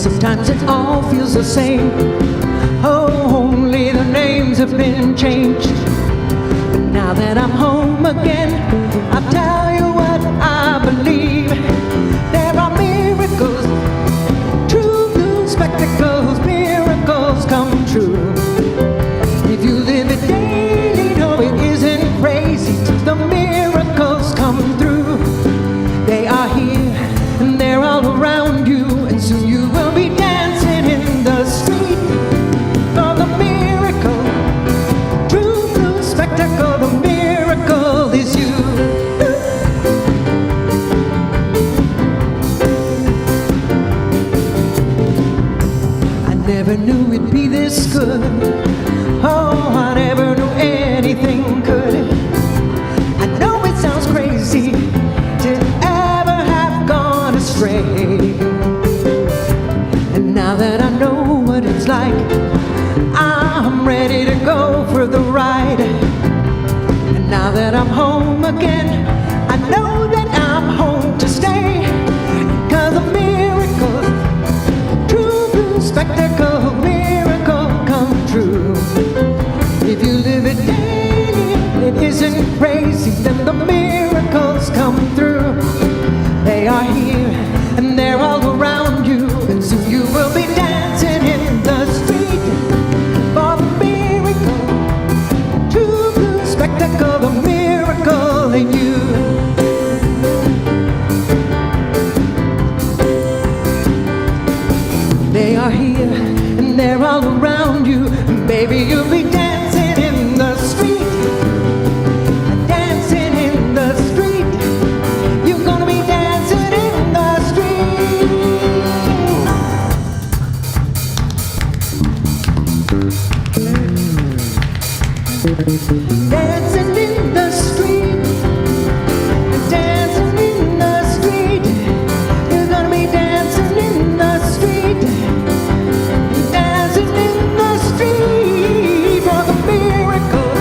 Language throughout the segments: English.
Sometimes it all feels the same. Oh, only the names have been changed. But now that I'm home again, I'll tell you what I believe. There are miracles, true blue spectacles, miracles come true. If you live it daily, no, it isn't crazy till the miracles come through. They are here and they're all around you, and soon you will be dancing in the street. For the miracle, true blue spectacle, the miracle is you. I never knew it'd be this good. Oh, I never knew anything could. I know it sounds crazy to ever have gone astray. And now that I know what it's like, I'm ready to go for the ride. And now that I'm home again, I know that I'm home to stay. 'Cause a miracle, true blue spectacle, miracle come true. If you live it daily, it isn't crazy, then the miracles come through. They are here and they're all around you, and soon you will be dancing in the street. For the miracle, true blue spectacle, the miracle in you. They are here and they're all around you, and baby, you'll be dancing in the street. Dancing in the street. You're gonna be dancing in the street. Dancing in the street. Dancing in the street. You're gonna be dancing in the street. Dancing in the street. For the miracle,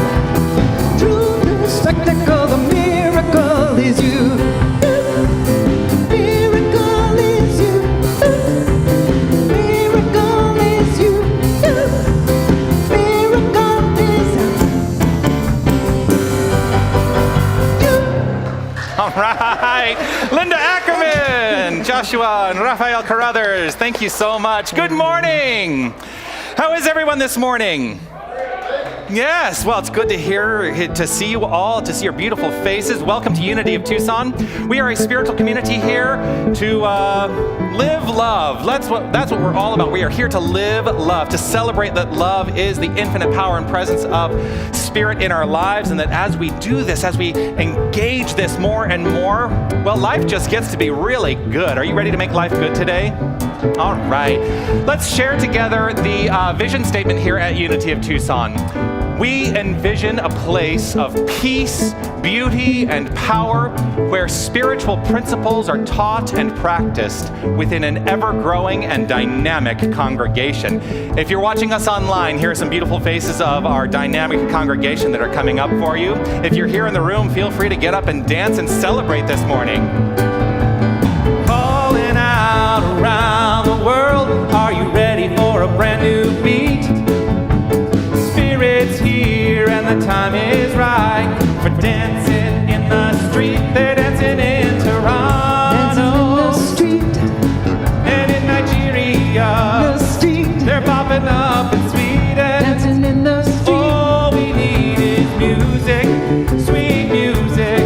true blue spectacle, the miracle is you. Miracle is you. Miracle is you. Miracle is you. All right, Linda Ackerman, Joshua and Raphael Carruthers, thank you so much. Good morning. How is everyone this morning? Yes, well, it's good to see you all, to see your beautiful faces. Welcome to Unity of Tucson. We are a spiritual community here to live love. That's what we're all about. We are here to live love, to celebrate that love is the infinite power and presence of Spirit in our lives, and that as we do this, as we engage this more and more, well, life just gets to be really good. Are you ready to make life good today? All right, let's share together the vision statement here at Unity of Tucson. We envision a place of peace, beauty, and power where spiritual principles are taught and practiced within an ever-growing and dynamic congregation. If you're watching us online, here are some beautiful faces of our dynamic congregation that are coming up for you. If you're here in the room, feel free to get up and dance and celebrate this morning. Calling out around the world, are you ready for a brand new beat? Spirit's here and the time is right for dancing in the street. They're dancing in Toronto, dancing in the street, and in Nigeria, the street. They're popping up in Sweden, dancing in the street. All we need is music, sweet music.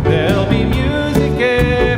There'll be music everywhere.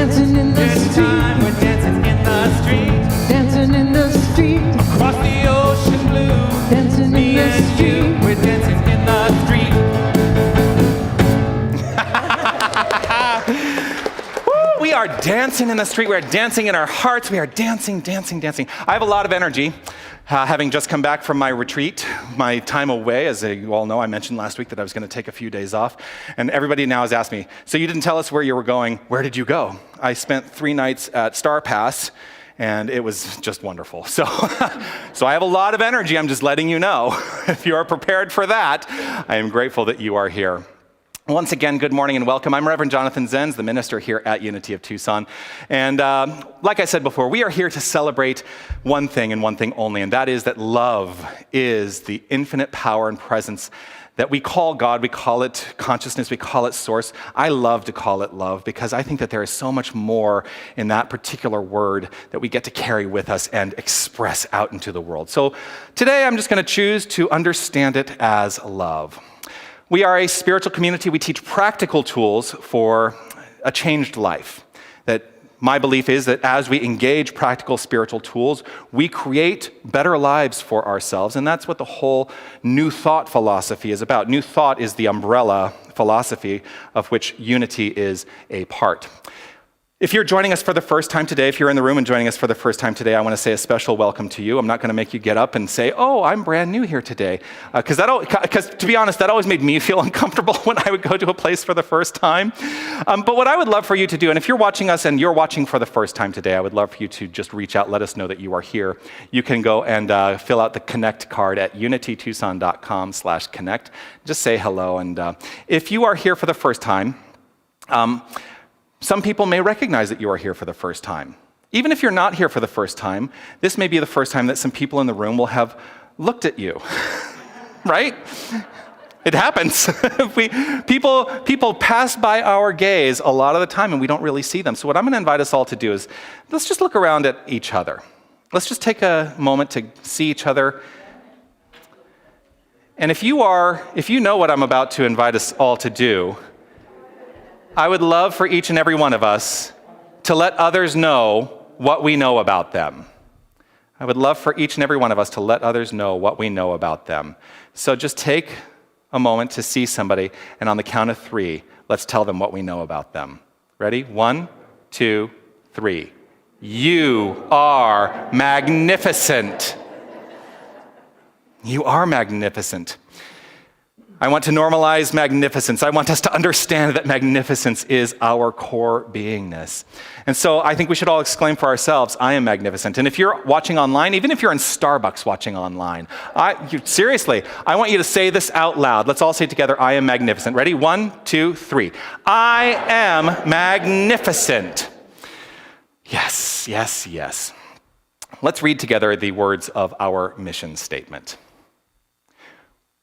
dancing in the This street, time we're dancing in the street. dancing in the street, Across the ocean blue. dancing Me in the and street. you, we're dancing in the street. Woo, we are dancing in the street. We are dancing in our hearts. We are dancing, dancing, dancing. I have a lot of energy. Having just come back from my retreat, my time away, as you all know, I mentioned last week that I was going to take a few days off, and everybody now has asked me, so you didn't tell us where you were going, where did you go? I spent 3 nights at Star Pass, and it was just wonderful. So I have a lot of energy, I'm just letting you know. If you are prepared for that, I am grateful that you are here. Once again, good morning and welcome. I'm Reverend Jonathan Zenz, the minister here at Unity of Tucson. And like I said before, we are here to celebrate one thing and one thing only, and that is that love is the infinite power and presence that we call God, we call it consciousness, we call it source. I love to call it love because I think that there is so much more in that particular word that we get to carry with us and express out into the world. So today I'm just going to choose to understand it as love. We are a spiritual community. We teach practical tools for a changed life. That my belief is that as we engage practical spiritual tools, we create better lives for ourselves. And that's what the whole New Thought philosophy is about. New Thought is the umbrella philosophy of which Unity is a part. If you're joining us for the first time today, if you're in the room and joining us for the first time today, I want to say a special welcome to you. I'm not going to make you get up and say, oh, I'm brand new here today. Because to be honest, that always made me feel uncomfortable when I would go to a place for the first time. But what I would love for you to do, and if you're watching us and you're watching for the first time today, I would love for you to just reach out, let us know that you are here. You can go and fill out the Connect card at unitytucson.com/connect. Just say hello. And if you are here for the first time, some people may recognize that you are here for the first time. Even if you're not here for the first time, this may be the first time that some people in the room will have looked at you, right? It happens. People pass by our gaze a lot of the time and we don't really see them. So what I'm going to invite us all to do is let's just look around at each other. Let's just take a moment to see each other. And if you know what I'm about to invite us all to do, I would love for each and every one of us to let others know what we know about them. I would love for each and every one of us to let others know what we know about them. So just take a moment to see somebody, and on the count of 3, let's tell them what we know about them. Ready? 1, 2, 3. You are magnificent. You are magnificent. I want to normalize magnificence. I want us to understand that magnificence is our core beingness. And so I think we should all exclaim for ourselves, I am magnificent. And if you're watching online, even if you're in Starbucks watching online, seriously, I want you to say this out loud. Let's all say together, I am magnificent. Ready? 1, 2, 3. I am magnificent. Yes, yes, yes. Let's read together the words of our mission statement.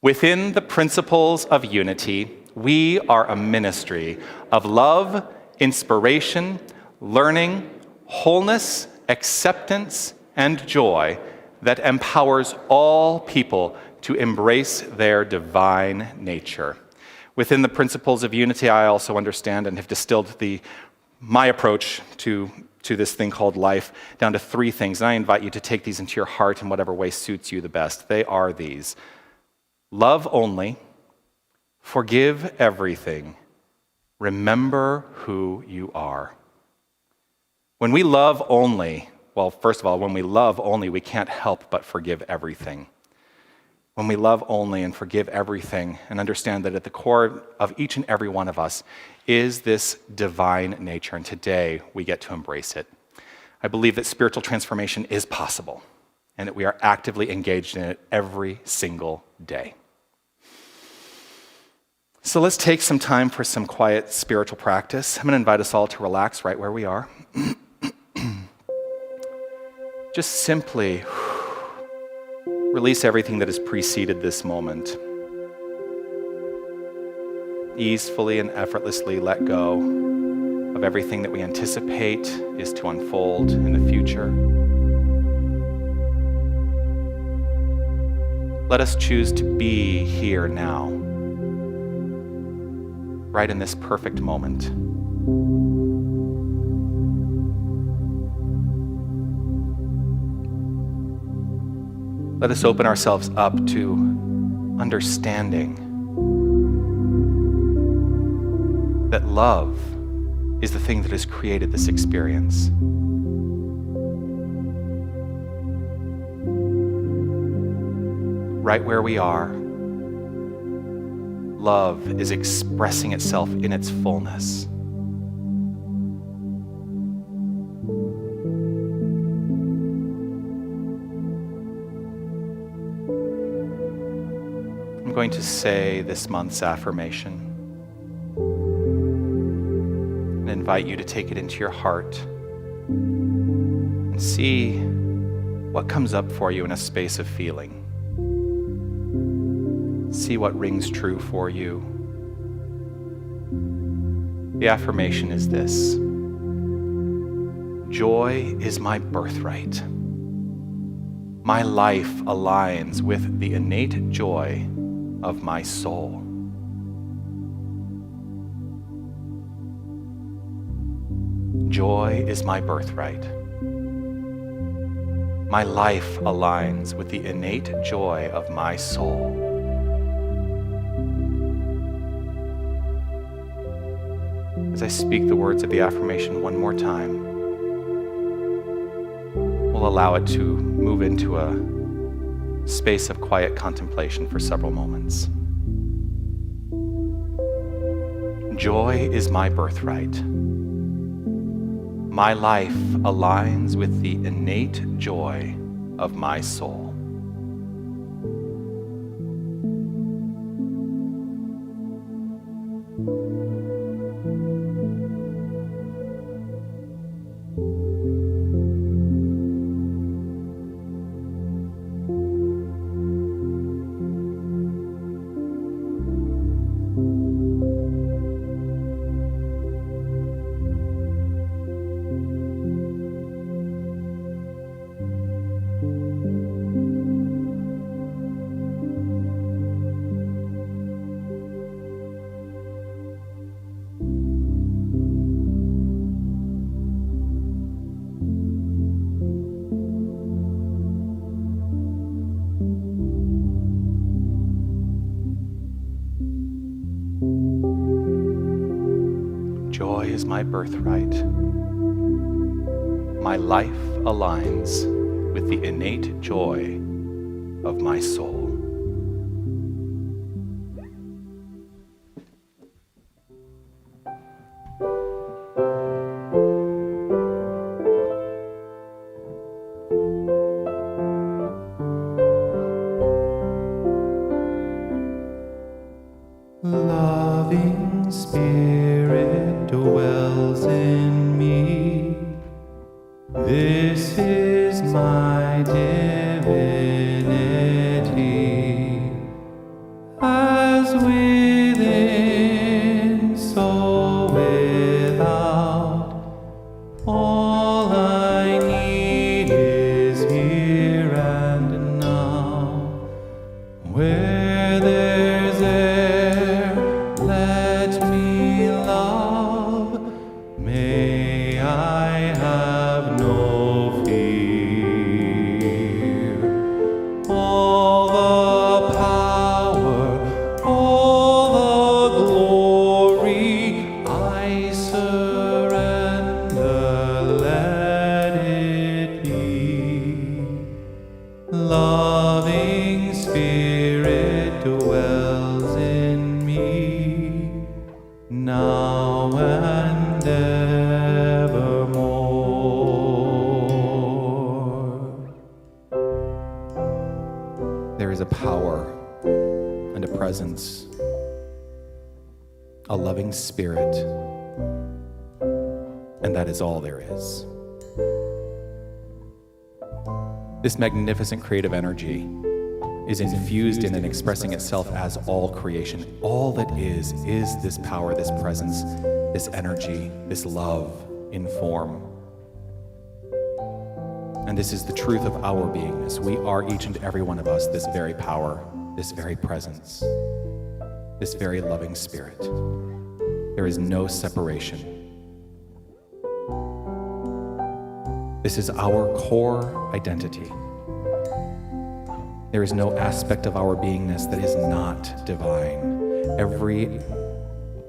Within the principles of unity, we are a ministry of love, inspiration, learning, wholeness, acceptance, and joy that empowers all people to embrace their divine nature. Within the principles of unity, I also understand and have distilled my approach to this thing called life down to 3 things. And I invite you to take these into your heart in whatever way suits you the best. They are these. Love only, forgive everything, remember who you are. When we love only, well, first of all, when we love only, we can't help but forgive everything. When we love only and forgive everything and understand that at the core of each and every one of us is this divine nature, and today we get to embrace it. I believe that spiritual transformation is possible and that we are actively engaged in it every single day. So let's take some time for some quiet spiritual practice. I'm going to invite us all to relax right where we are. Just simply release everything that has preceded this moment. Easefully and effortlessly let go of everything that we anticipate is to unfold in the future. Let us choose to be here now, right in this perfect moment. Let us open ourselves up to understanding that love is the thing that has created this experience. Right where we are, love is expressing itself in its fullness. I'm going to say this month's affirmation and invite you to take it into your heart and see what comes up for you in a space of feeling. See what rings true for you. The affirmation is this: joy is my birthright. My life aligns with the innate joy of my soul. Joy is my birthright. My life aligns with the innate joy of my soul. As I speak the words of the affirmation one more time, we'll allow it to move into a space of quiet contemplation for several moments. Joy is my birthright. My life aligns with the innate joy of my soul. Joy is my birthright. My life aligns with the innate joy of my soul. Loving Spirit dwells in me. This is my divinity. As within, so without. All I need is here and now. Where there's air, let me love. May I have no fear. All the power, all the glory, I surrender, let it be. Loving Spirit dwells in me, now and evermore. There is a power and a presence, a loving spirit, and that is all there is. This magnificent creative energy is infused in and expressing itself as all creation. All that is this power, this presence, this energy, this love in form. And this is the truth of our beingness. We are, each and every one of us, this very power, this very presence, this very loving spirit. There is no separation. This is our core identity. There is no aspect of our beingness that is not divine. Every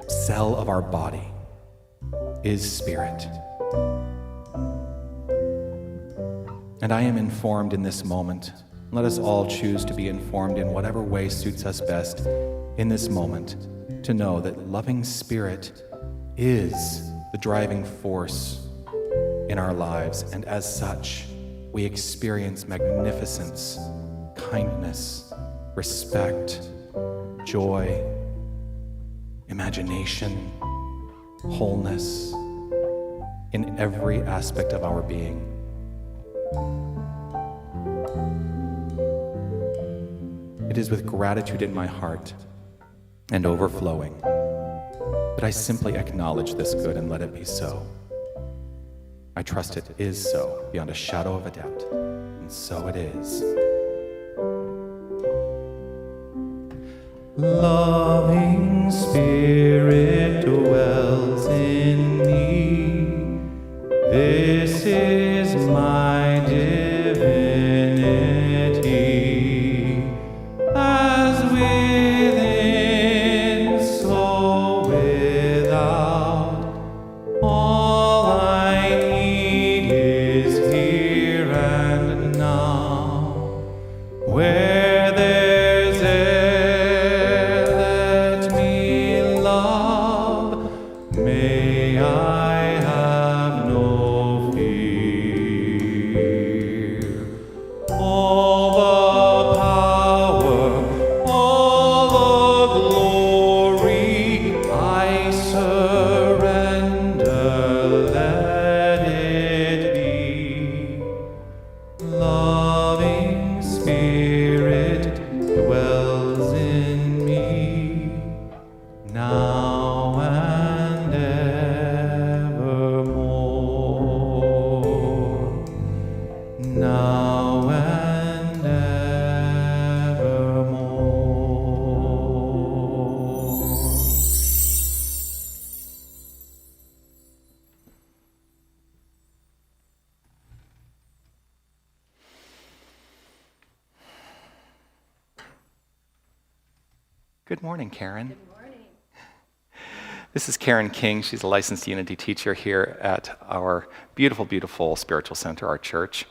cell of our body is spirit. And I am informed in this moment. Let us all choose to be informed in whatever way suits us best in this moment, to know that loving spirit is the driving force in our lives, and as such, we experience magnificence, kindness, respect, joy, imagination, wholeness in every aspect of our being. It is with gratitude in my heart and overflowing that I simply acknowledge this good and let it be so. I trust it is so beyond a shadow of a doubt, and so it is. Loving Spirit dwells in me. This is my divinity. As within, so without. All I need is here and now. Where there's air, let me love. May I have no fear. All the power, all the glory, I surrender. Let it be. Loving Spirit dwells in me, now and evermore. Now and evermore. Good morning, Karen. Good morning. This is Karen King. She's a licensed Unity teacher here at our beautiful, beautiful spiritual center, our church.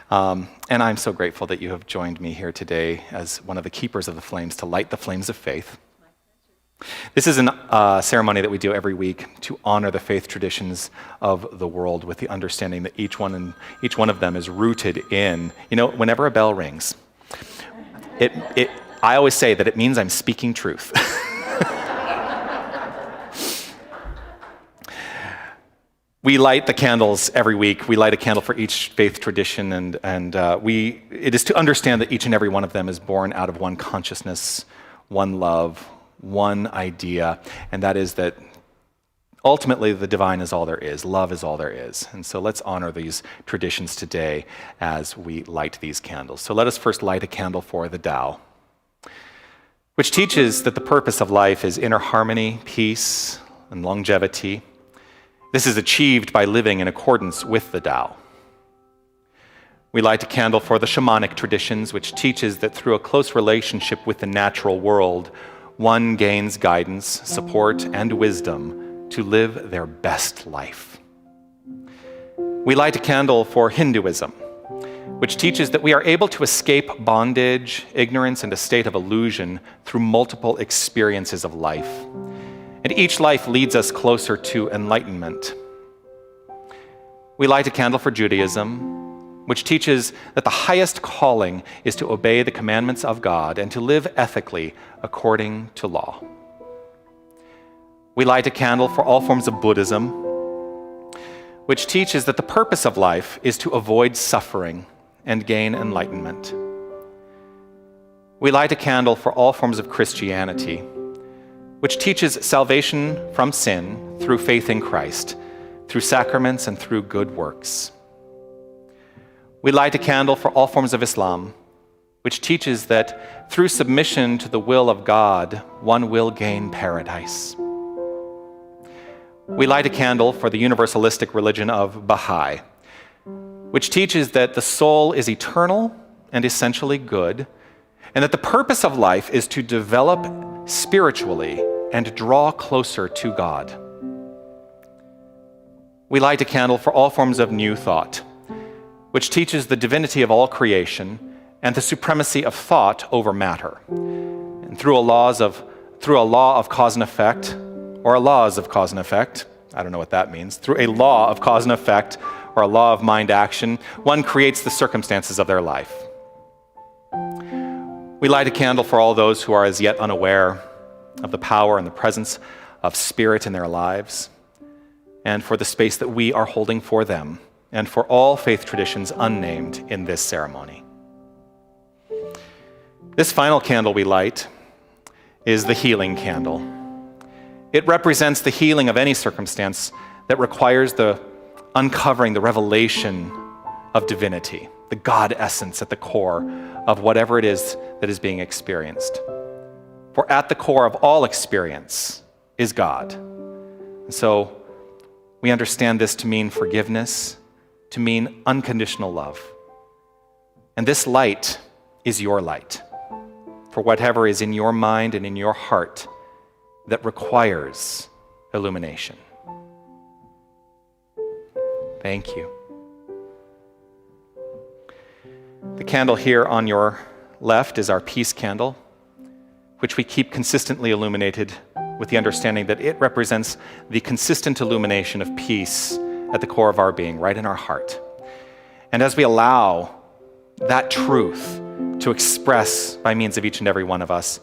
And I'm so grateful that you have joined me here today as one of the keepers of the flames to light the flames of faith. This is a ceremony that we do every week to honor the faith traditions of the world, with the understanding that each one of them is rooted in, whenever a bell rings, I always say that it means I'm speaking truth. We light the candles every week. We light a candle for each faith tradition, and it is to understand that each and every one of them is born out of one consciousness, one love, one idea, and that is that ultimately the divine is all there is, love is all there is. And so let's honor these traditions today as we light these candles. So let us first light a candle for the Tao, which teaches that the purpose of life is inner harmony, peace, and longevity. This is achieved by living in accordance with the Tao. We light a candle for the shamanic traditions, which teaches that through a close relationship with the natural world, one gains guidance, support, and wisdom to live their best life. We light a candle for Hinduism, which teaches that we are able to escape bondage, ignorance, and a state of illusion through multiple experiences of life. And each life leads us closer to enlightenment. We light a candle for Judaism, which teaches that the highest calling is to obey the commandments of God and to live ethically according to law. We light a candle for all forms of Buddhism, which teaches that the purpose of life is to avoid suffering and gain enlightenment. We light a candle for all forms of Christianity, which teaches salvation from sin through faith in Christ, through sacraments and through good works. We light a candle for all forms of Islam, which teaches that through submission to the will of God, one will gain paradise. We light a candle for the universalistic religion of Baha'i, which teaches that the soul is eternal and essentially good, and that the purpose of life is to develop spiritually and draw closer to God. We light a candle for all forms of new thought, which teaches the divinity of all creation and the supremacy of thought over matter. And through a law of cause and effect, or a laws of cause and effect, I don't know what that means, through a law of cause and effect, or a law of mind action, one creates the circumstances of their life. We light a candle for all those who are as yet unaware of the power and the presence of spirit in their lives, and for the space that we are holding for them, and for all faith traditions unnamed in this ceremony. This final candle we light is the healing candle. It represents the healing of any circumstance that requires the uncovering, the revelation of divinity, the God essence at the core of whatever it is that is being experienced. For at the core of all experience is God. And so we understand this to mean forgiveness, to mean unconditional love. And this light is your light for whatever is in your mind and in your heart that requires illumination. Thank you. The candle here on your left is our peace candle, which we keep consistently illuminated with the understanding that it represents the consistent illumination of peace at the core of our being, right in our heart. And as we allow that truth to express by means of each and every one of us,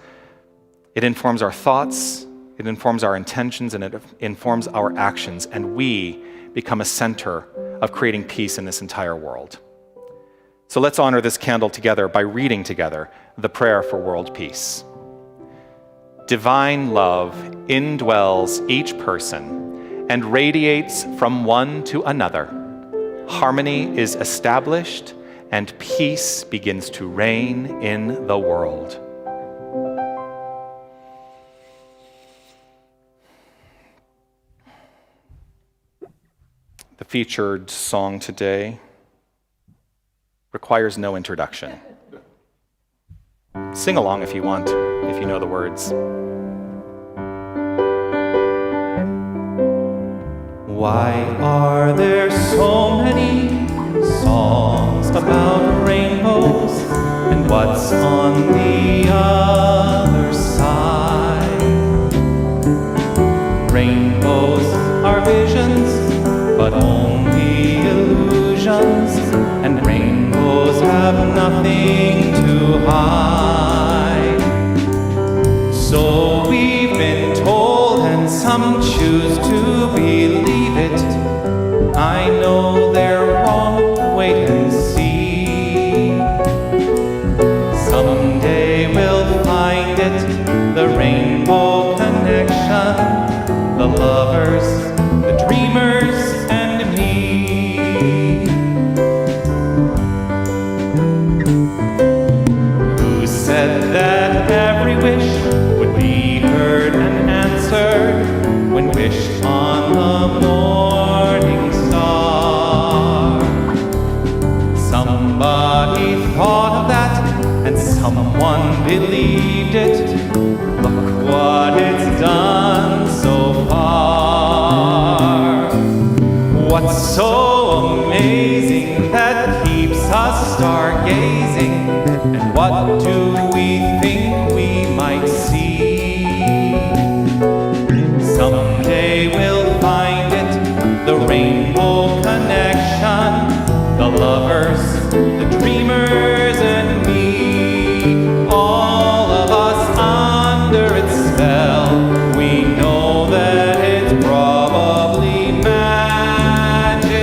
it informs our thoughts, it informs our intentions, and it informs our actions, and we become a center of creating peace in this entire world. So let's honor this candle together by reading together the prayer for world peace. Divine love indwells each person and radiates from one to another. Harmony is established and peace begins to reign in the world. The featured song today requires no introduction. Sing along if you want, if you know the words. Why are there so many songs about rainbows, and what's on the other side? Rainbows are visions, but only illusions, and rainbows have nothing to hide. So we've been told, and some choose to believe it. I know they're wrong, wait and see. Someday we'll find it, the rainbow connection, the lovers, the dreamers, and me. Who said that every wish would be heard and answered when wished on the morning star? Somebody thought of that and someone believed it. Look what it's done so far. What's so amazing that keeps us stargazing? And what do we think we might see? Someday we'll find it, the rainbow connection, the lovers, the dreamers, and me. All of us under its spell, we know that it's probably magic.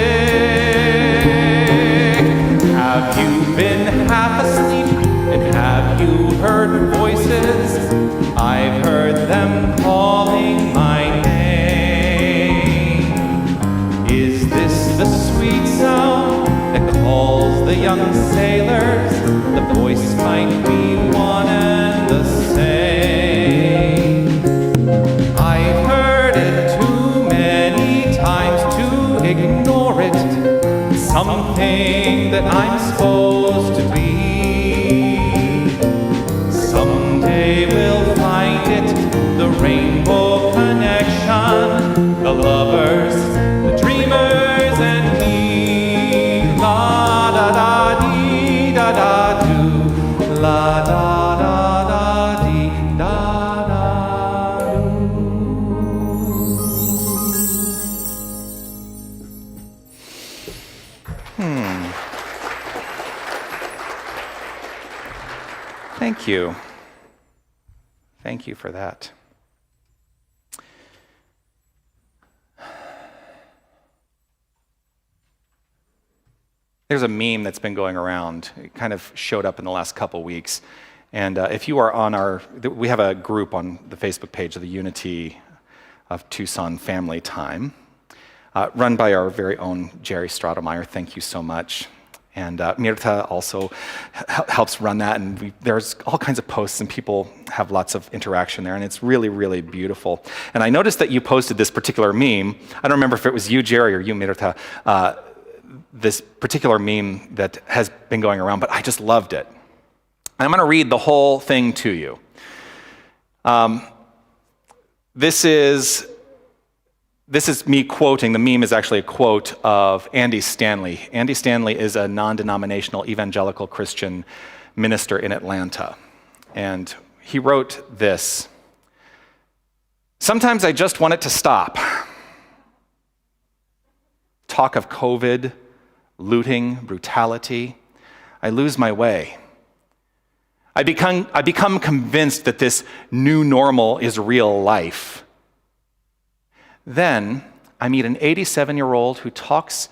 Have you been half asleep, and have you heard voices? I've heard them calling my name. Is this the sweet sound that calls the young sailors? The voice might be one and the same. I've heard it too many times to ignore it. Something that I'm supposed to be. they will find it, the rainbow connection, the lovers, the dreamers, and me. La da da dee da da do, la da da da dee da da do. Thank you. Thank you for that. There's a meme that's been going around. It kind of showed up in the last couple weeks. And if you are on we have a group on the Facebook page of the Unity of Tucson Family Time, run by our very own Jerry Stratemeyer. Thank you so much. And Mirta also helps run that, and there's all kinds of posts, and people have lots of interaction there, and it's really, really beautiful. And I noticed that you posted this particular meme. I don't remember if it was you, Jerry, or you, Mirta, this particular meme that has been going around, but I just loved it. And I'm going to read the whole thing to you. This is me quoting. The meme is actually a quote of Andy Stanley. Andy Stanley is a non-denominational evangelical Christian minister in Atlanta. And he wrote this: "Sometimes I just want it to stop. Talk of COVID, looting, brutality. I lose my way. I become convinced that this new normal is real life. Then I meet an 87-year-old who talks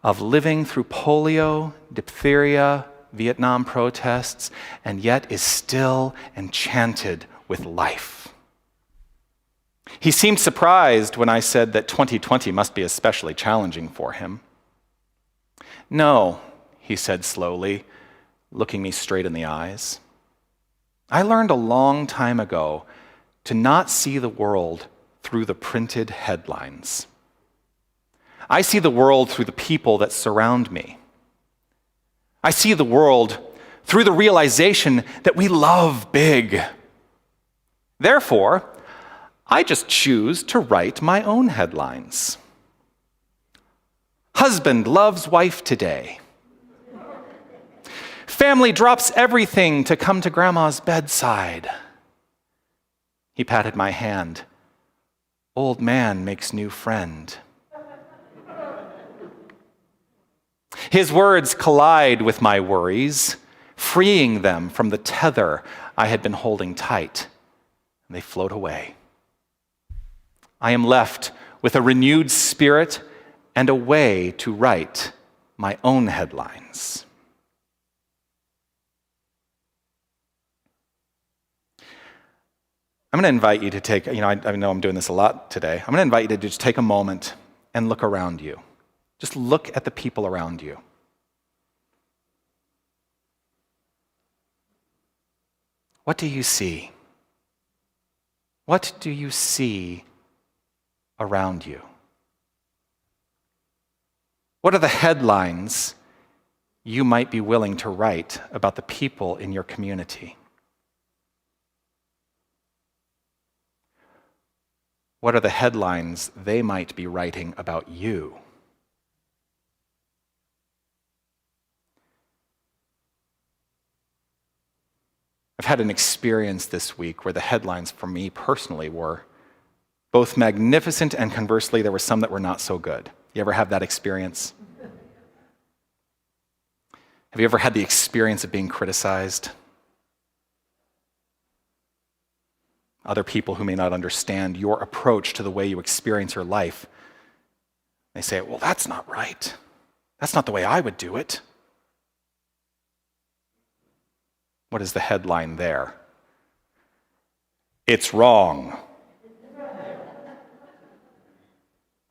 of living through polio, diphtheria, Vietnam protests, and yet is still enchanted with life. He seemed surprised when I said that 2020 must be especially challenging for him. No, he said slowly, looking me straight in the eyes. I learned a long time ago to not see the world through the printed headlines. I see the world through the people that surround me. I see the world through the realization that we love big. Therefore, I just choose to write my own headlines. Husband loves wife today. Family drops everything to come to grandma's bedside. He patted my hand. Old man makes new friend. His words collide with my worries, freeing them from the tether I had been holding tight, and they float away. I am left with a renewed spirit and a way to write my own headlines. I'm going to invite you to take, I know I'm doing this a lot today. I'm going to invite you to just take a moment and look around you. Just look at the people around you. What do you see? What do you see around you? What are the headlines you might be willing to write about the people in your community? What are the headlines they might be writing about you? I've had an experience this week where the headlines for me personally were both magnificent and conversely, there were some that were not so good. You ever have that experience? Have you ever had the experience of being criticized? Other people who may not understand your approach to the way you experience your life, they say, well, that's not right. That's not the way I would do it. What is the headline there? It's wrong.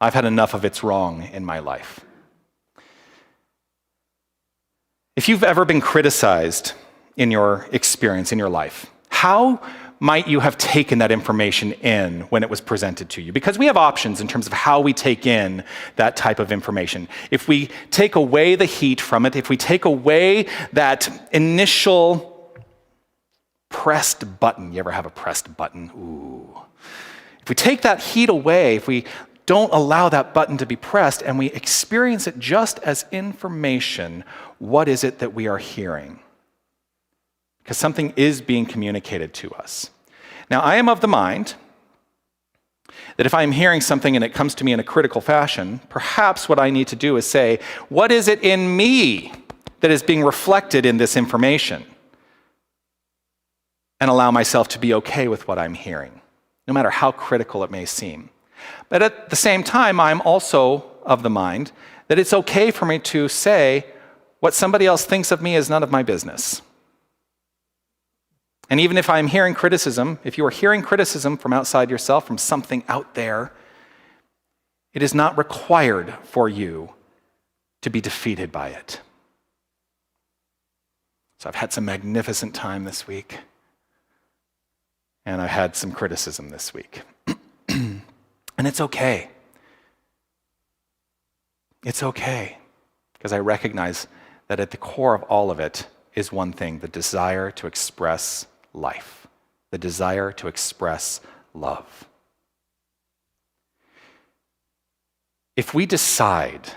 I've had enough of it's wrong in my life. If you've ever been criticized in your experience, in your life, how might you have taken that information in when it was presented to you? Because we have options in terms of how we take in that type of information. If we take away the heat from it, if we take away that initial pressed button. You ever have a pressed button? Ooh. If we take that heat away, if we don't allow that button to be pressed and we experience it just as information, what is it that we are hearing? Because something is being communicated to us. Now, I am of the mind that if I'm hearing something and it comes to me in a critical fashion, perhaps what I need to do is say, what is it in me that is being reflected in this information? And allow myself to be okay with what I'm hearing, no matter how critical it may seem. But at the same time, I'm also of the mind that it's okay for me to say what somebody else thinks of me is none of my business. And even if I'm hearing criticism, if you are hearing criticism from outside yourself, from something out there, it is not required for you to be defeated by it. So I've had some magnificent time this week, and I've had some criticism this week. And it's okay. It's okay, because I recognize that at the core of all of it is one thing: the desire to express life, the desire to express love. If we decide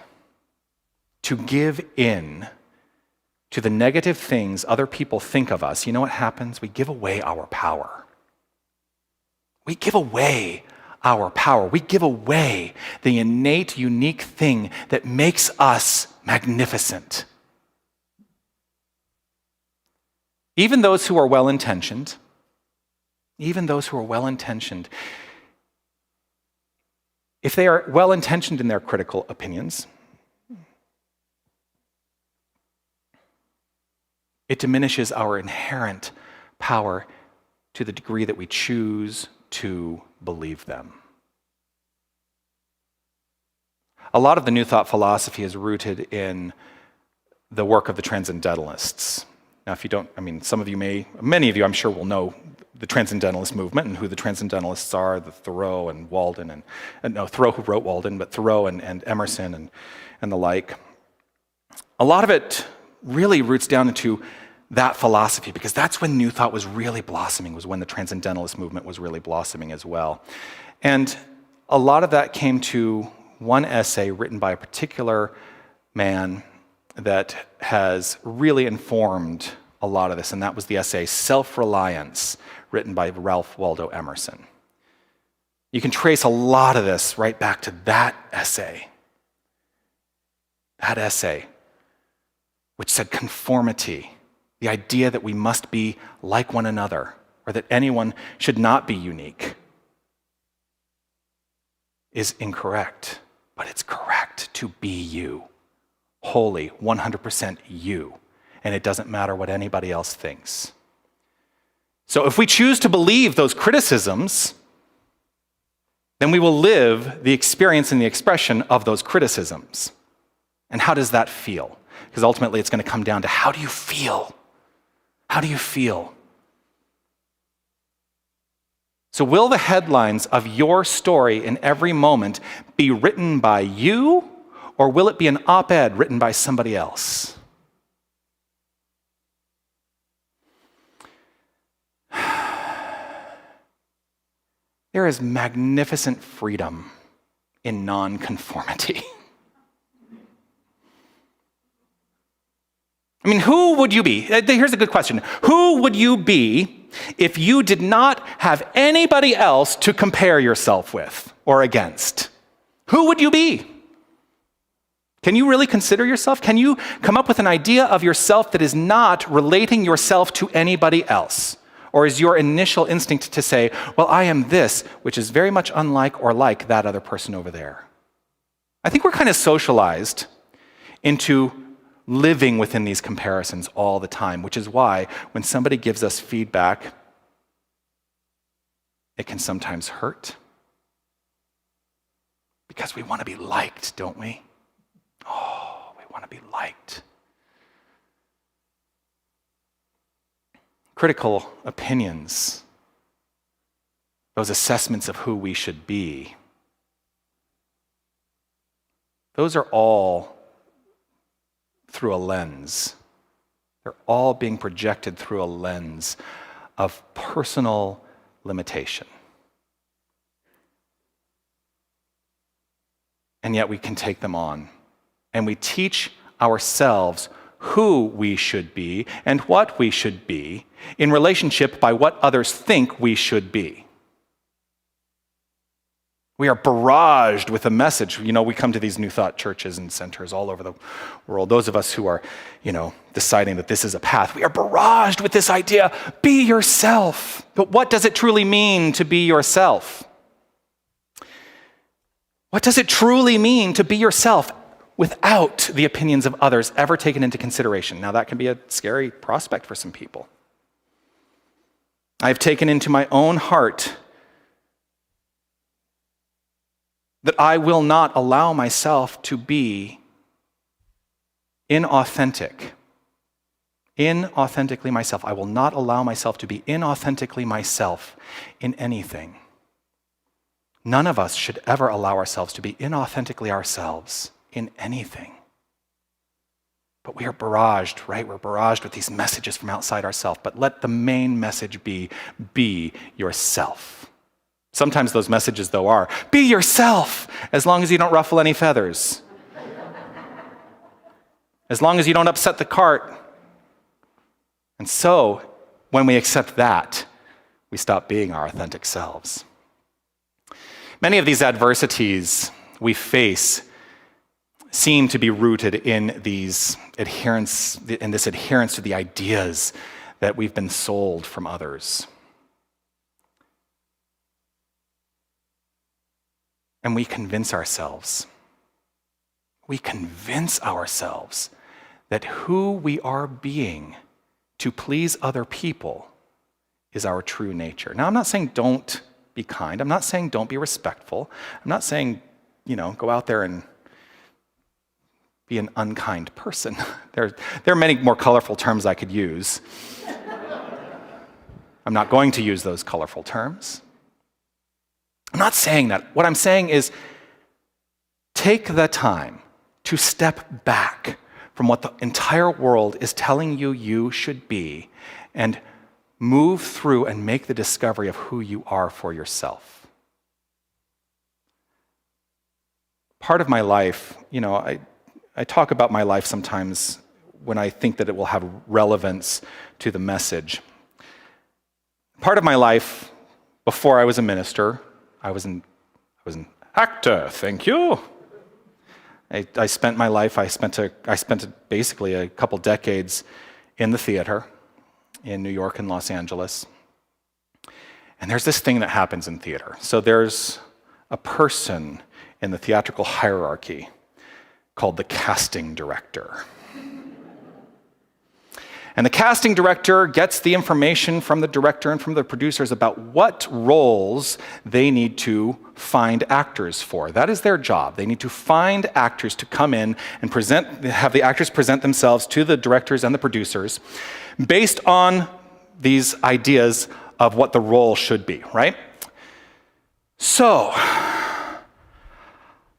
to give in to the negative things other people think of us, you know what happens? We give away our power. We give away our power. We give away the innate, unique thing that makes us magnificent. Even those who are well-intentioned, if they are well-intentioned in their critical opinions, it diminishes our inherent power to the degree that we choose to believe them. A lot of the New Thought philosophy is rooted in the work of the Transcendentalists. Now, if you don't, many of you, I'm sure, will know the Transcendentalist movement and who the Transcendentalists are, the Thoreau and Walden, Thoreau who wrote Walden, but Thoreau and Emerson and the like. A lot of it really roots down into that philosophy, because that's when New Thought was really blossoming, was when the Transcendentalist movement was really blossoming as well. And a lot of that came to one essay written by a particular man that has really informed a lot of this, and that was the essay Self-Reliance, written by Ralph Waldo Emerson. You can trace a lot of this right back to that essay. That essay, which said conformity, the idea that we must be like one another, or that anyone should not be unique, is incorrect. But it's correct to be you, wholly, 100% you, and it doesn't matter what anybody else thinks. So if we choose to believe those criticisms, then we will live the experience and the expression of those criticisms. And how does that feel? Because ultimately it's going to come down to, how do you feel? How do you feel? So will the headlines of your story in every moment be written by you, or will it be an op-ed written by somebody else? There is magnificent freedom in non-conformity. Who would you be? Here's a good question. Who would you be if you did not have anybody else to compare yourself with or against? Who would you be? Can you really consider yourself? Can you come up with an idea of yourself that is not relating yourself to anybody else? Or is your initial instinct to say, well, I am this, which is very much unlike or like that other person over there? I think we're kind of socialized into living within these comparisons all the time, which is why when somebody gives us feedback, it can sometimes hurt. Because we want to be liked, don't we? Oh, we want to be liked. Critical opinions, those assessments of who we should be, those are all through a lens. They're all being projected through a lens of personal limitation. And yet we can take them on. And we teach ourselves who we should be and what we should be in relationship by what others think we should be. We are barraged with a message. We come to these New Thought churches and centers all over the world. Those of us who are, deciding that this is a path, we are barraged with this idea, be yourself. But what does it truly mean to be yourself? What does it truly mean to be yourself without the opinions of others ever taken into consideration? Now, that can be a scary prospect for some people. I've taken into my own heart that I will not allow myself to be inauthentically myself. I will not allow myself to be inauthentically myself in anything. None of us should ever allow ourselves to be inauthentically ourselves in anything. But we are barraged, right? We're barraged with these messages from outside ourselves. But let the main message be yourself. Sometimes those messages, though, are, be yourself, as long as you don't ruffle any feathers. As long as you don't upset the cart. And so, when we accept that, we stop being our authentic selves. Many of these adversities we face seem to be rooted in this adherence to the ideas that we've been sold from others. And we convince ourselves that who we are being to please other people is our true nature. Now, I'm not saying don't be kind. I'm not saying don't be respectful. I'm not saying, go out there and be an unkind person. There are many more colorful terms I could use. I'm not going to use those colorful terms. I'm not saying that. What I'm saying is take the time to step back from what the entire world is telling you should be and move through and make the discovery of who you are for yourself. Part of my life, I talk about my life sometimes when I think that it will have relevance to the message. Part of my life, before I was a minister, I was an actor, thank you. I spent my life, I spent basically a couple decades in the theater in New York and Los Angeles. And there's this thing that happens in theater. So there's a person in the theatrical hierarchy called the casting director. And the casting director gets the information from the director and from the producers about what roles they need to find actors for. That is their job. They need to find actors to come in and have the actors present themselves to the directors and the producers based on these ideas of what the role should be, right? So,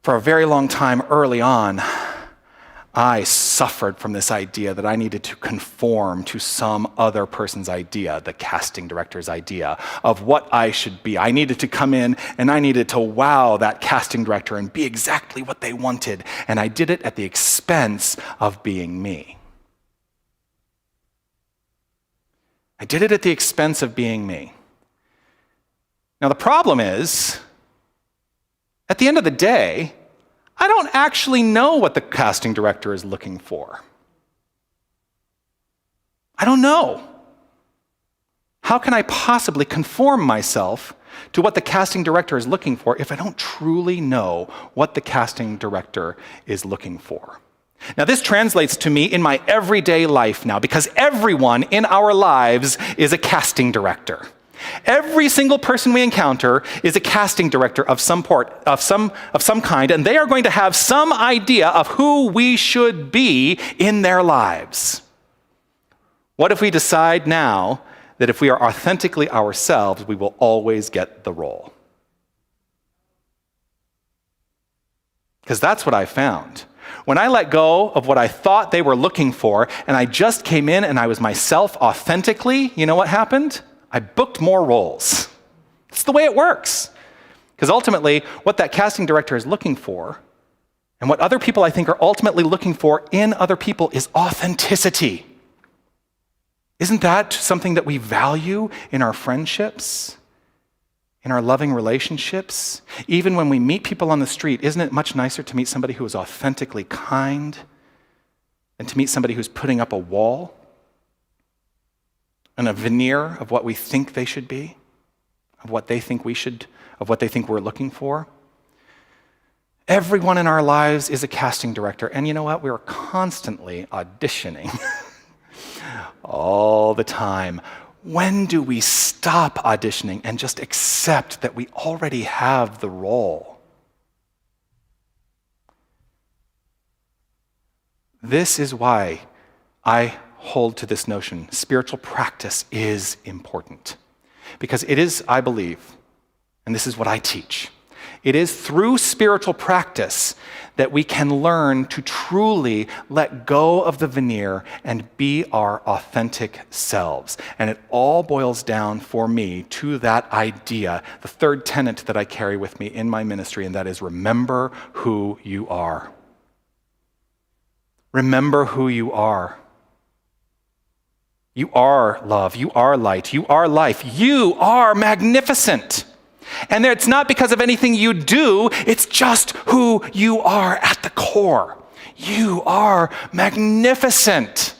for a very long time early on, I suffered from this idea that I needed to conform to some other person's idea, the casting director's idea, of what I should be. I needed to come in and I needed to wow that casting director and be exactly what they wanted. And I did it at the expense of being me. I did it at the expense of being me. Now the problem is, at the end of the day, I don't actually know what the casting director is looking for. I don't know. How can I possibly conform myself to what the casting director is looking for if I don't truly know what the casting director is looking for? Now, this translates to me in my everyday life now, because everyone in our lives is a casting director. Every single person we encounter is a casting director of some kind, and they are going to have some idea of who we should be in their lives. What if we decide now that if we are authentically ourselves, we will always get the role? Because that's what I found. When I let go of what I thought they were looking for, and I just came in and I was myself authentically, you know what happened? I booked more roles. It's the way it works. Because ultimately, what that casting director is looking for, and what other people I think are ultimately looking for in other people, is authenticity. Isn't that something that we value in our friendships, in our loving relationships? Even when we meet people on the street, isn't it much nicer to meet somebody who is authentically kind than to meet somebody who's putting up a wall and a veneer of what we think they should be, of what they think we should, of what they think we're looking for? Everyone in our lives is a casting director, and you know what? We're constantly auditioning all the time. When do we stop auditioning and just accept that we already have the role? This is why I hold to this notion. Spiritual practice is important. Because it is, I believe, and this is what I teach, it is through spiritual practice that we can learn to truly let go of the veneer and be our authentic selves. And it all boils down for me to that idea, the third tenet that I carry with me in my ministry, and that is remember who you are. Remember who you are. You are love, you are light, you are life, you are magnificent. And it's not because of anything you do, it's just who you are at the core. You are magnificent.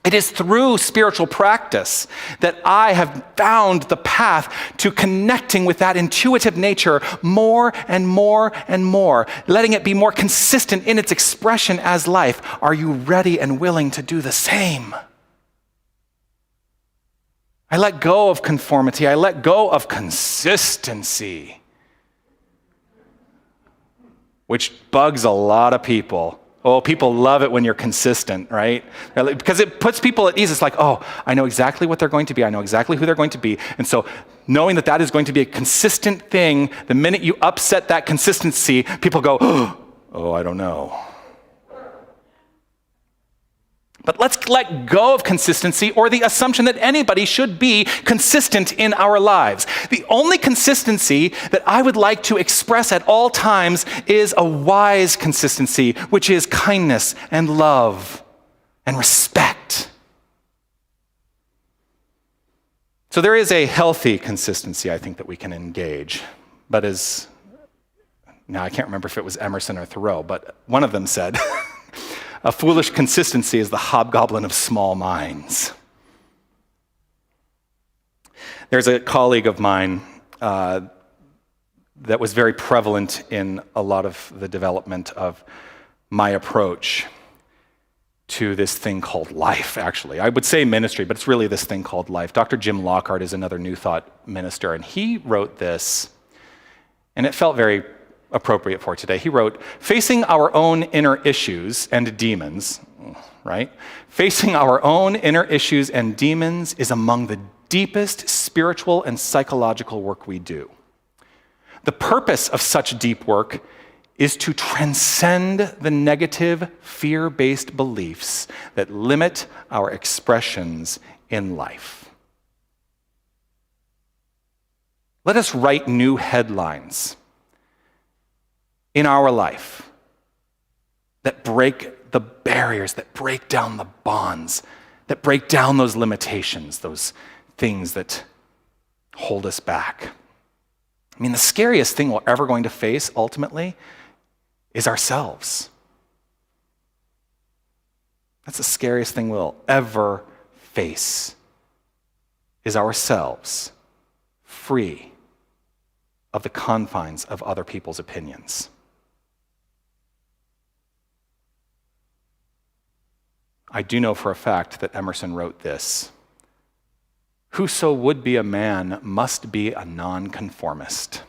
It is through spiritual practice that I have found the path to connecting with that intuitive nature more and more and more, letting it be more consistent in its expression as life. Are you ready and willing to do the same? I let go of conformity. I let go of consistency, which bugs a lot of people. Oh, people love it when you're consistent, right? Because it puts people at ease. It's like, oh, I know exactly what they're going to be. I know exactly who they're going to be. And so knowing that that is going to be a consistent thing, the minute you upset that consistency, people go, oh, I don't know. But let's let go of consistency or the assumption that anybody should be consistent in our lives. The only consistency that I would like to express at all times is a wise consistency, which is kindness and love and respect. So there is a healthy consistency, I think, that we can engage. But now I can't remember if it was Emerson or Thoreau, but one of them said, a foolish consistency is the hobgoblin of small minds. There's a colleague of mine that was very prevalent in a lot of the development of my approach to this thing called life, actually. I would say ministry, but it's really this thing called life. Dr. Jim Lockhart is another New Thought minister, and he wrote this, and it felt very appropriate for today. He wrote, facing our own inner issues and demons, right? Facing our own inner issues and demons is among the deepest spiritual and psychological work we do. The purpose of such deep work is to transcend the negative, fear-based beliefs that limit our expressions in life. Let us write new headlines in our life that break the barriers, that break down the bonds, that break down those limitations, those things that hold us back. I mean, the scariest thing we're ever going to face, ultimately, is ourselves. That's the scariest thing we'll ever face, is ourselves, free of the confines of other people's opinions. I do know for a fact that Emerson wrote this: whoso would be a man must be a nonconformist.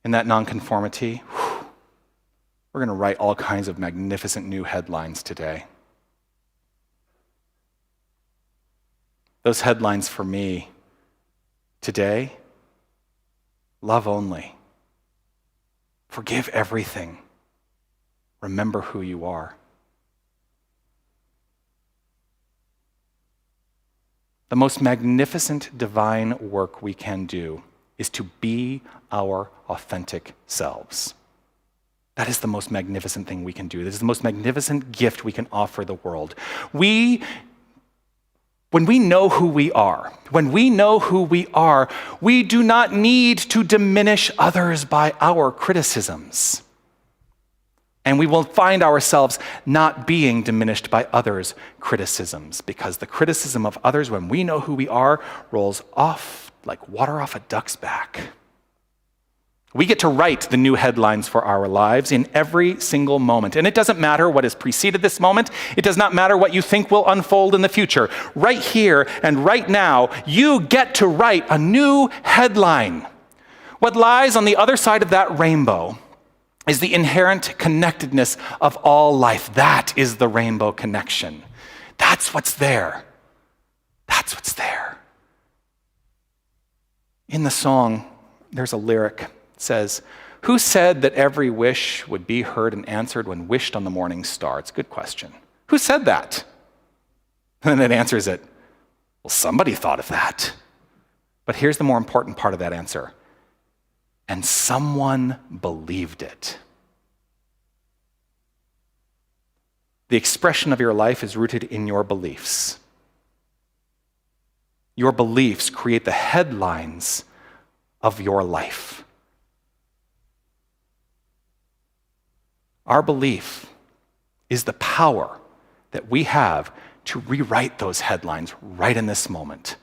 In that nonconformity, we're going to write all kinds of magnificent new headlines today. Those headlines for me today: love only, forgive everything, remember who you are. The most magnificent divine work we can do is to be our authentic selves. That is the most magnificent thing we can do. This is the most magnificent gift we can offer the world. When we know who we are, we do not need to diminish others by our criticisms. And we will find ourselves not being diminished by others' criticisms, because the criticism of others, when we know who we are, rolls off like water off a duck's back. We get to write the new headlines for our lives in every single moment. And it doesn't matter what has preceded this moment. It does not matter what you think will unfold in the future. Right here and right now, you get to write a new headline. What lies on the other side of that rainbow is the inherent connectedness of all life. That is the rainbow connection. That's what's there. That's what's there. In the song, there's a lyric. It says, "Who said that every wish would be heard and answered when wished on the morning star?" It's a good question. Who said that? And then it answers it, well, somebody thought of that. But here's the more important part of that answer. And someone believed it. The expression of your life is rooted in your beliefs. Your beliefs create the headlines of your life. Our belief is the power that we have to rewrite those headlines right in this moment.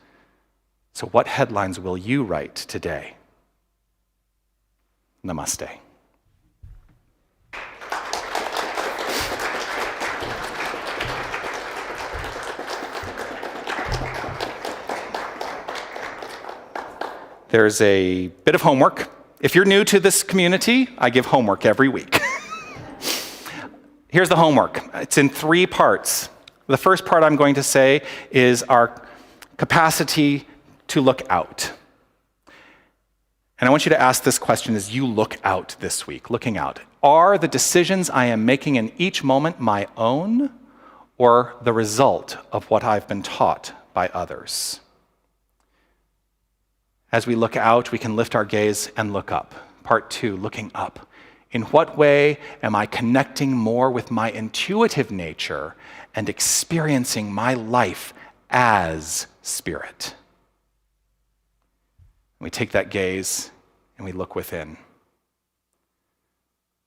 So what headlines will you write today? Namaste. There's a bit of homework. If you're new to this community, I give homework every week. Here's the homework. It's in 3 parts. The first part I'm going to say is our capacity to look out. And I want you to ask this question as you look out this week, looking out. Are the decisions I am making in each moment my own, or the result of what I've been taught by others? As we look out, we can lift our gaze and look up. Part 2, looking up. In what way am I connecting more with my intuitive nature and experiencing my life as spirit? We take that gaze and we look within.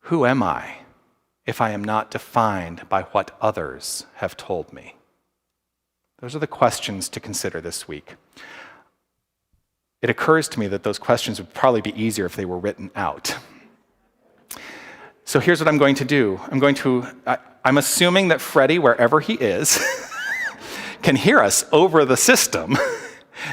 Who am I if I am not defined by what others have told me? Those are the questions to consider this week. It occurs to me that those questions would probably be easier if they were written out. So here's what I'm going to do. I'm assuming that Freddie, wherever he is, can hear us over the system.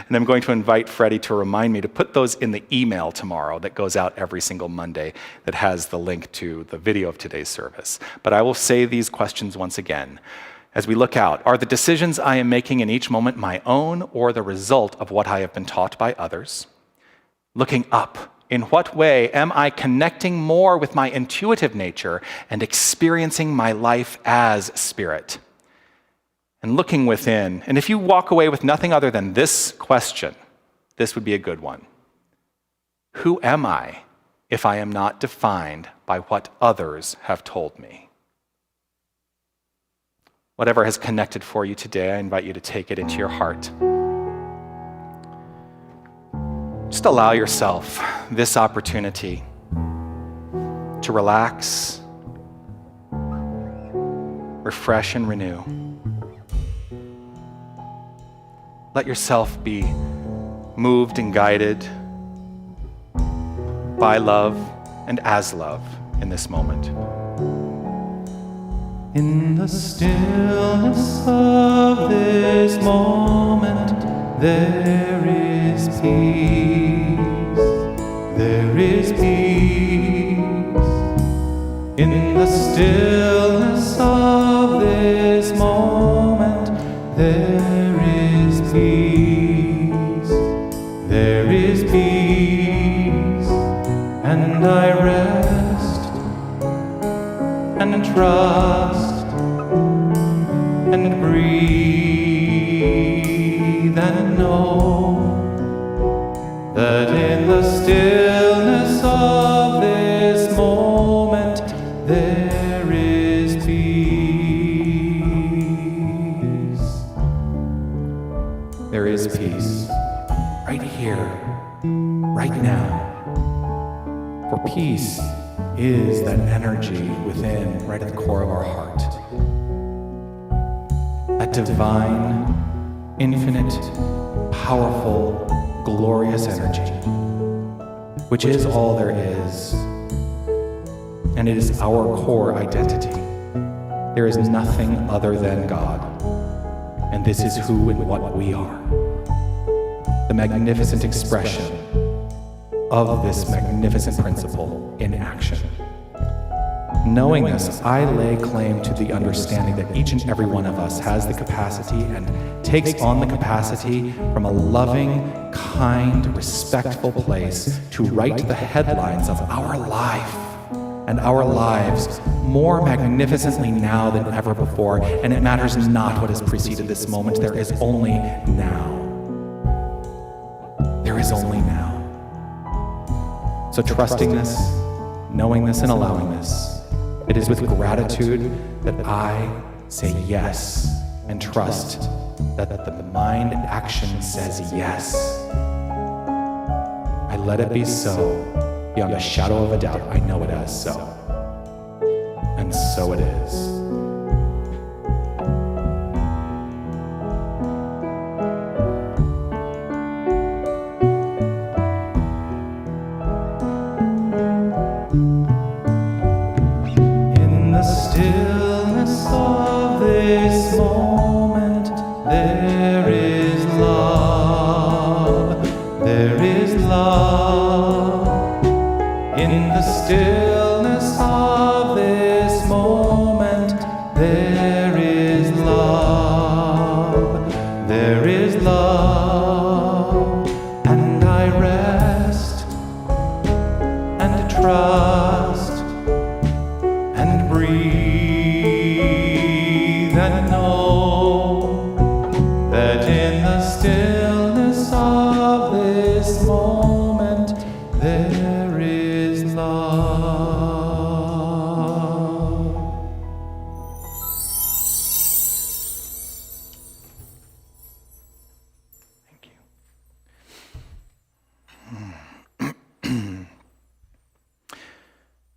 And I'm going to invite Freddie to remind me to put those in the email tomorrow that goes out every single Monday that has the link to the video of today's service. But I will say these questions once again. As we look out, are the decisions I am making in each moment my own or the result of what I have been taught by others? Looking up, in what way am I connecting more with my intuitive nature and experiencing my life as spirit? And looking within, and if you walk away with nothing other than this question, this would be a good one. Who am I if I am not defined by what others have told me? Whatever has connected for you today, I invite you to take it into your heart. Just allow yourself this opportunity to relax, refresh, and renew. Let yourself be moved and guided by love and as love in this moment. In the stillness of this moment, there is peace. There is peace. In the stillness of this moment, there is peace. There is peace. And I rest and trust and breathe and know that in the stillness of this moment there is peace. There is peace right here, right now. For peace is that energy within, right at the core of our heart. That divine, infinite, powerful, glorious energy, which is all there is, and it is our core identity. There is nothing other than God, and this is who and what we are. The magnificent expression of this magnificent principle in action. Knowing this, I lay claim to the understanding that each and every one of us has the capacity and takes on the capacity from a loving, kind, respectful place to write the headlines of our life and our lives more magnificently now than ever before. And it matters not what has preceded this moment. There is only now. There is only now. So trusting this, knowing this, and allowing this, it is with gratitude that I say yes and trust that the mind action says yes. I let it be so, beyond a shadow of a doubt. I know it as so. And so it is.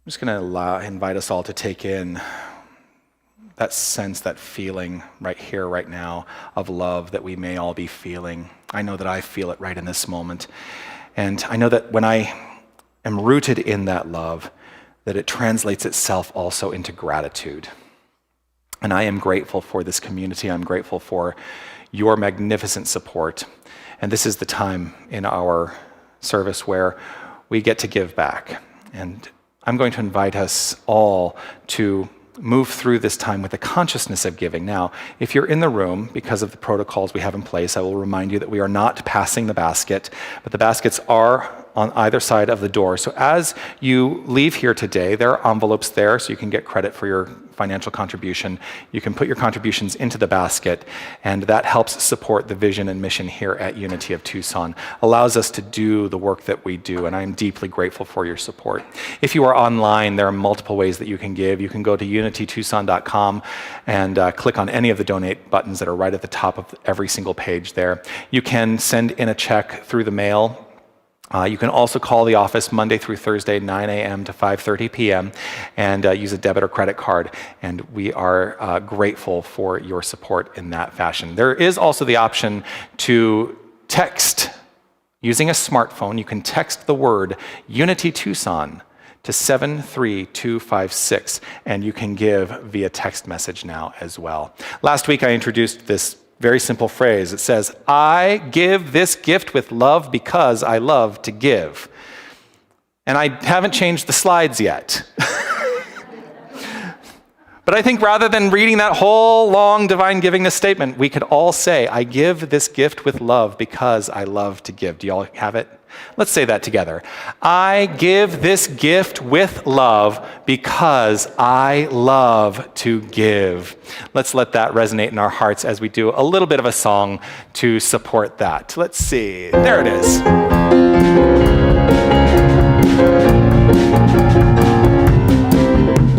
I'm just going to invite us all to take in that sense, that feeling right here, right now, of love that we may all be feeling. I know that I feel it right in this moment. And I know that when I am rooted in that love, that it translates itself also into gratitude. And I am grateful for this community. I'm grateful for your magnificent support. And this is the time in our service where we get to give back. And I'm going to invite us all to move through this time with the consciousness of giving. Now, if you're in the room, because of the protocols we have in place, I will remind you that we are not passing the basket, but the baskets are on either side of the door. So as you leave here today, there are envelopes there so you can get credit for your financial contribution. You can put your contributions into the basket, and that helps support the vision and mission here at Unity of Tucson, allows us to do the work that we do, and I'm deeply grateful for your support. If you are online, there are multiple ways that you can give. You can go to unitytucson.com and click on any of the donate buttons that are right at the top of every single page there. You can send in a check through the mail. You can also call the office Monday through Thursday, 9 a.m. to 5:30 p.m. and use a debit or credit card. And we are grateful for your support in that fashion. There is also the option to text using a smartphone. You can text the word Unity Tucson to 73256, and you can give via text message now as well. Last week I introduced this very simple phrase. It says, I give this gift with love because I love to give. And I haven't changed the slides yet. But I think rather than reading that whole long divine givingness statement, we could all say, I give this gift with love because I love to give. Do you all have it? Let's say that together. I give this gift with love because I love to give. Let's let that resonate in our hearts as we do a little bit of a song to support that. Let's see. There it is.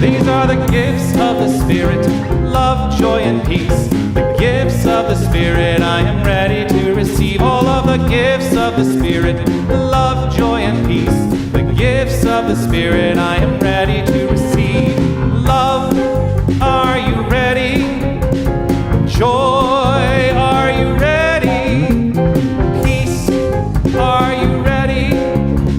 These are the gifts of the Spirit, love, joy, and peace. The gifts of the Spirit, I am ready to receive all of the gifts of the Spirit, love, joy, and peace. The gifts of the Spirit, I am ready to receive. Love, are you ready? Joy, are you ready? Peace, are you ready?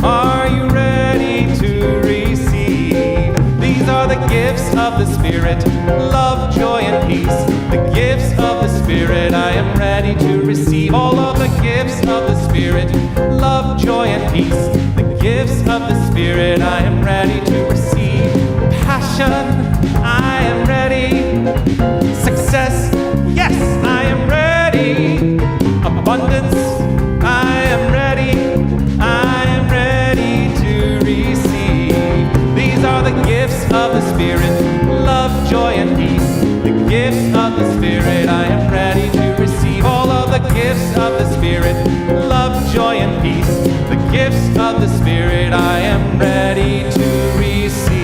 Are you ready to receive? These are the gifts of the Spirit, love, joy, and peace. The gifts of the Spirit, I am ready to receive all of the gifts of the Spirit, love, joy, and peace. The gifts of the Spirit, I am ready to receive. Passion, I am ready. Success, yes, I am ready. Abundance, I am ready. I am ready to receive. These are the gifts of the Spirit, love, joy, and peace. The gifts of the Spirit, I am ready to receive all of the gifts of the Spirit, love, joy, and peace. The gifts of the Spirit, I am ready to receive.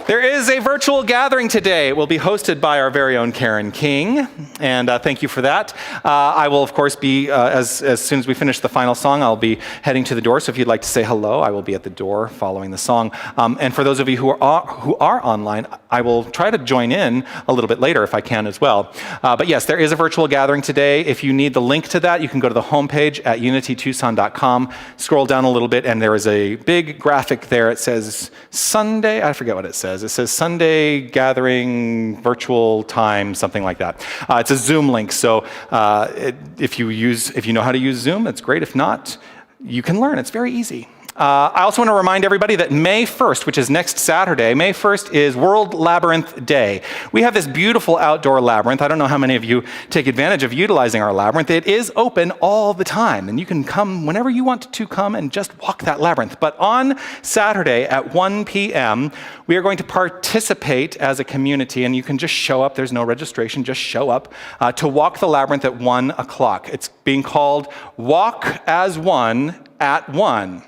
There is a virtual gathering today. It will be hosted by our very own Karen King, and thank you for that. I will, of course, be, as soon as we finish the final song, I'll be heading to the door, so if you'd like to say hello, I will be at the door following the song. And for those of you who are online, I will try to join in a little bit later if I can as well. But yes, there is a virtual gathering today. If you need the link to that, you can go to the homepage at unitytucson.com, scroll down a little bit, and there is a big graphic there. It says Sunday, I forget what it says. It says Sunday gathering, virtual time, something like that. It's a Zoom link, so if you know how to use Zoom, it's great. If not, you can learn. It's very easy. I also want to remind everybody that May 1st, which is next Saturday, May 1st is World Labyrinth Day. We have this beautiful outdoor labyrinth. I don't know how many of you take advantage of utilizing our labyrinth. It is open all the time, and you can come whenever you want to come and just walk that labyrinth. But on Saturday at 1 p.m., we are going to participate as a community, and you can just show up. There's no registration. Just show up to walk the labyrinth at 1 o'clock. It's being called Walk as One at 1.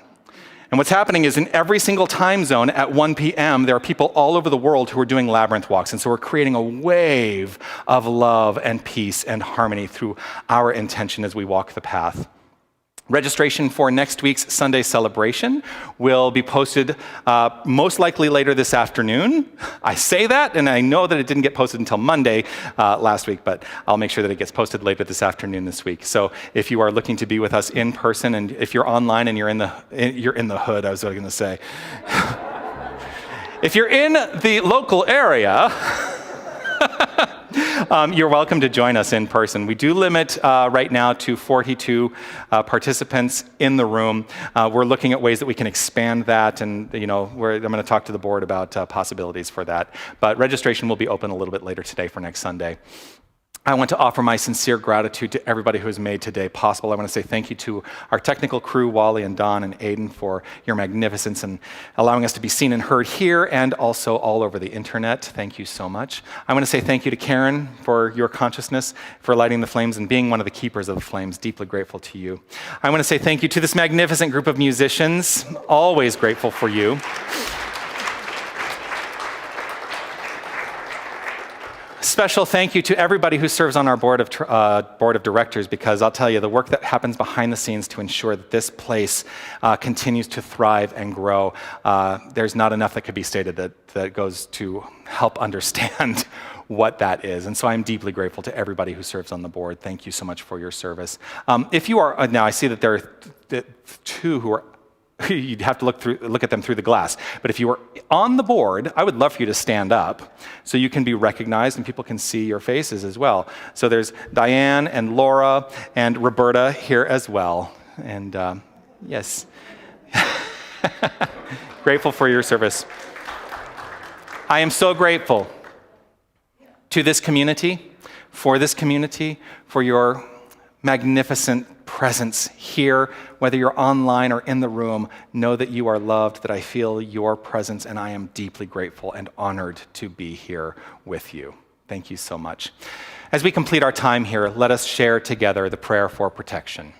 And what's happening is in every single time zone at 1 p.m., there are people all over the world who are doing labyrinth walks. And so we're creating a wave of love and peace and harmony through our intention as we walk the path. Registration for next week's Sunday celebration will be posted most likely later this afternoon. I say that, and I know that it didn't get posted until Monday last week, but I'll make sure that it gets posted later this afternoon this week. So if you are looking to be with us in person, and if you're online and you're in the hood, I was going to say. If you're in the local area, you're welcome to join us in person. We do limit right now to 42 participants in the room. We're looking at ways that we can expand that, and I'm going to talk to the board about possibilities for that. But registration will be open a little bit later today for next Sunday. I want to offer my sincere gratitude to everybody who has made today possible. I want to say thank you to our technical crew, Wally and Don and Aiden, for your magnificence and allowing us to be seen and heard here and also all over the internet. Thank you so much. I want to say thank you to Karen for your consciousness, for lighting the flames and being one of the keepers of the flames. Deeply grateful to you. I want to say thank you to this magnificent group of musicians. Always grateful for you. Special thank you to everybody who serves on our board of directors, because I'll tell you, the work that happens behind the scenes to ensure that this place continues to thrive and grow, there's not enough that could be stated that goes to help understand what that is. And so I'm deeply grateful to everybody who serves on the board. Thank you so much for your service. If you are, now I see that there are two who are, you'd have to look at them through the glass. But if you were on the board, I would love for you to stand up so you can be recognized and people can see your faces as well. So there's Diane and Laura and Roberta here as well. And Yes. Grateful for your service. I am so grateful to this community, for your magnificent presence here. Whether you're online or in the room, know that you are loved, that I feel your presence, and I am deeply grateful and honored to be here with you. Thank you so much. As we complete our time here, let us share together the prayer for protection.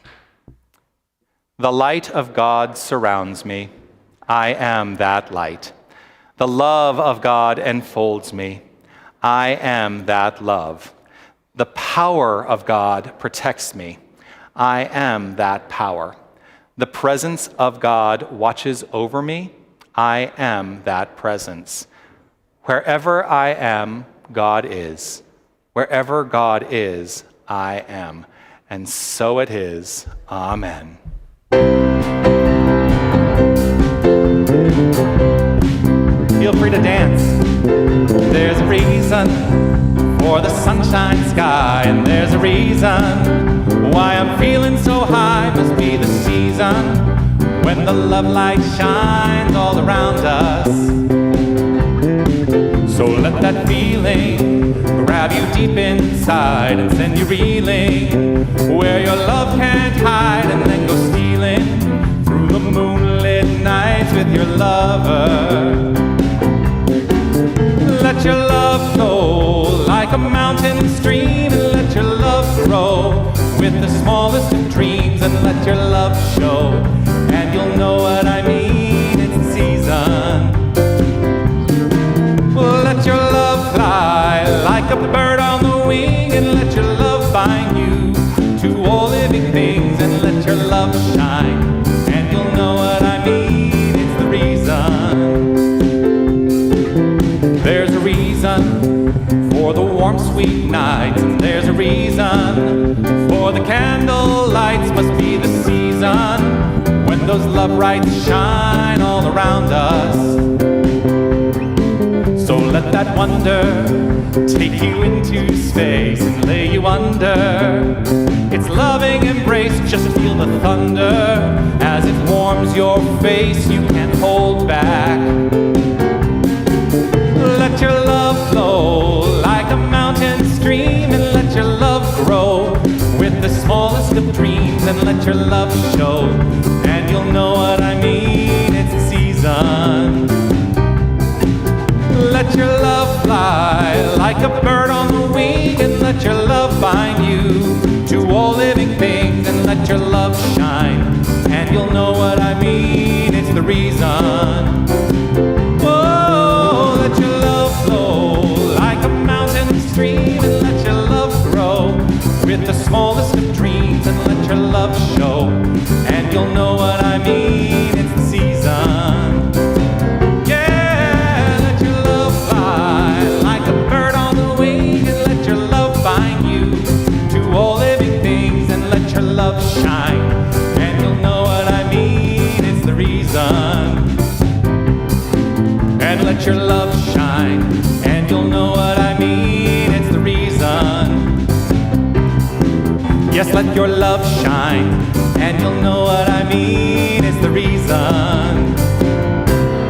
The light of God surrounds me. I am that light. The love of God enfolds me. I am that love. The power of God protects me. I am that power. The presence of God watches over me. I am that presence. Wherever I am, God is. Wherever God is, I am. And so it is. Amen. Feel free to dance. There's a reason for the sunshine sky, and there's a reason why I'm feeling so high. Must be the season when the love light shines all around us. So let that feeling grab you deep inside and send you reeling where your love can't hide, and then go stealing through the moonlit nights with your lover. Let your love flow like a mountain stream, and let your love grow with the smallest of dreams, and let your love show, and you'll know what I mean. It's the season. Let your love fly like a bird on the wing, and let your love bind you to all living things, and let your love shine, and you'll know what I mean. It's the reason. There's a reason for the warm, sweet nights, and there's a reason for the candle lights. Must be the season when those love lights shine all around us. So let that wonder take you into space and lay you under its loving embrace. Just feel the thunder as it warms your face. You can't hold back. Let your love flow like a mountain stream, and let your love grow with the smallest of dreams, and let your love show, and you'll know what I mean. It's the season. Let your love fly like a bird on the wing, and let your love bind you to all living things, and let your love shine, and you'll know what I mean. It's the reason. Oh, let your love flow like a mountain stream, and let your love grow with the smallest of dreams, and let your love show, and you'll know what I mean. It's the season. Love shine, and you'll know what I mean. It's the reason. And let your love shine, and you'll know what I mean. It's the reason. Yes, let your love shine, and you'll know what I mean. It's the reason.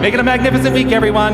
Make it a magnificent week, everyone.